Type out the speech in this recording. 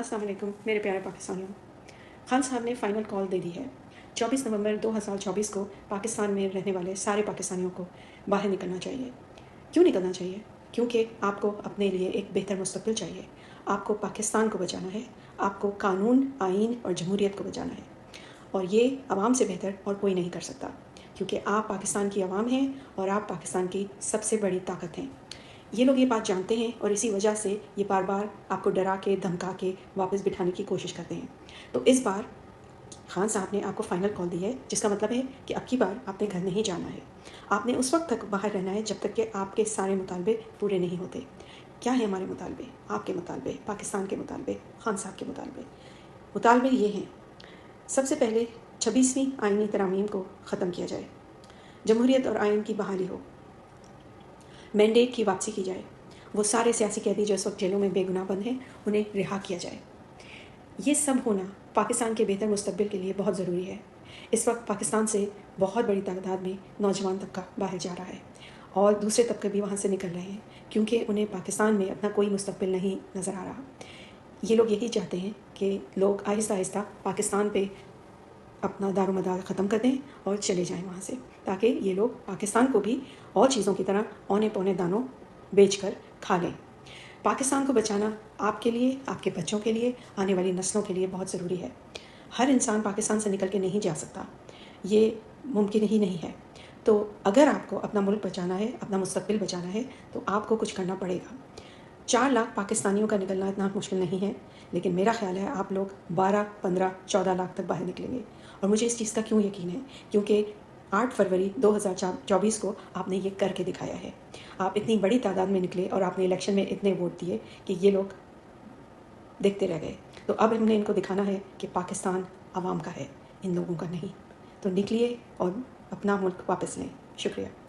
अस्सलाम वालेकुम मेरे प्यारे पाकिस्तानियों। खान साहब ने फ़ाइनल कॉल दे दी है। 24 नवंबर 2024 को पाकिस्तान में रहने वाले सारे पाकिस्तानियों को बाहर निकलना चाहिए। क्यों निकलना चाहिए? क्योंकि आपको अपने लिए एक बेहतर मुस्तक़बिल चाहिए। आपको पाकिस्तान को बचाना है, आपको कानून, आईन और जमहूरियत को बचाना है। और ये आवाम से बेहतर और कोई नहीं कर सकता, क्योंकि आप पाकिस्तान की आवाम हैं और आप पाकिस्तान की सबसे बड़ी ताकत हैं। ये लोग ये बात जानते हैं और इसी वजह से ये बार बार आपको डरा के धमका के वापस बिठाने की कोशिश करते हैं। तो इस बार खान साहब ने आपको फ़ाइनल कॉल दी है, जिसका मतलब है कि अब की बार आपने घर नहीं जाना है। आपने उस वक्त तक बाहर रहना है जब तक कि आपके सारे मुतालबे पूरे नहीं होते। क्या है हमारे मुतालबे, आपके मुतालबे, पाकिस्तान के मुतालबे, खान साहब के मुतालबे? मुतालबे ये हैं, सबसे पहले 26वीं आइनी तरामीम को ख़त्म किया जाए, जमहूरियत और आइन की बहाली हो, मैंडेट की वापसी की जाए, वो सारे सियासी कैदी जो इस वक्त जेलों में बेगुनाह बंद हैं उन्हें रिहा किया जाए। ये सब होना पाकिस्तान के बेहतर मुस्तकबिल के लिए बहुत ज़रूरी है। इस वक्त पाकिस्तान से बहुत बड़ी तादाद में नौजवान तबका बाहर जा रहा है और दूसरे तबके भी वहाँ से निकल रहे हैं, क्योंकि उन्हें पाकिस्तान में अपना कोई मुस्तकबिल नहीं नज़र आ रहा। ये लोग यही चाहते हैं कि लोग आहिस्ता आहिस्ता पाकिस्तान पे अपना दारोमदार ख़त्म कर दें और चले जाएं वहाँ से, ताकि ये लोग पाकिस्तान को भी और चीज़ों की तरह औने पौने दानों बेचकर खा लें। पाकिस्तान को बचाना आपके लिए, आपके बच्चों के लिए, आने वाली नस्लों के लिए बहुत ज़रूरी है। हर इंसान पाकिस्तान से निकल के नहीं जा सकता, ये मुमकिन ही नहीं है। तो अगर आपको अपना मुल्क बचाना है, अपना मुस्तकबिल बचाना है, तो आपको कुछ करना पड़ेगा। 4 लाख पाकिस्तानियों का निकलना इतना मुश्किल नहीं है, लेकिन मेरा ख़्याल है आप लोग 12, 15, 14 लाख तक बाहर निकलेंगे। और मुझे इस चीज़ का क्यों यकीन है? क्योंकि 8 फरवरी 2024 को आपने ये करके दिखाया है। आप इतनी बड़ी तादाद में निकले और आपने इलेक्शन में इतने वोट दिए कि ये लोग देखते रह गए। तो अब हमने इनको दिखाना है कि पाकिस्तान आवाम का है, इन लोगों का नहीं। तो निकलिए और अपना मुल्क वापस लें। शुक्रिया।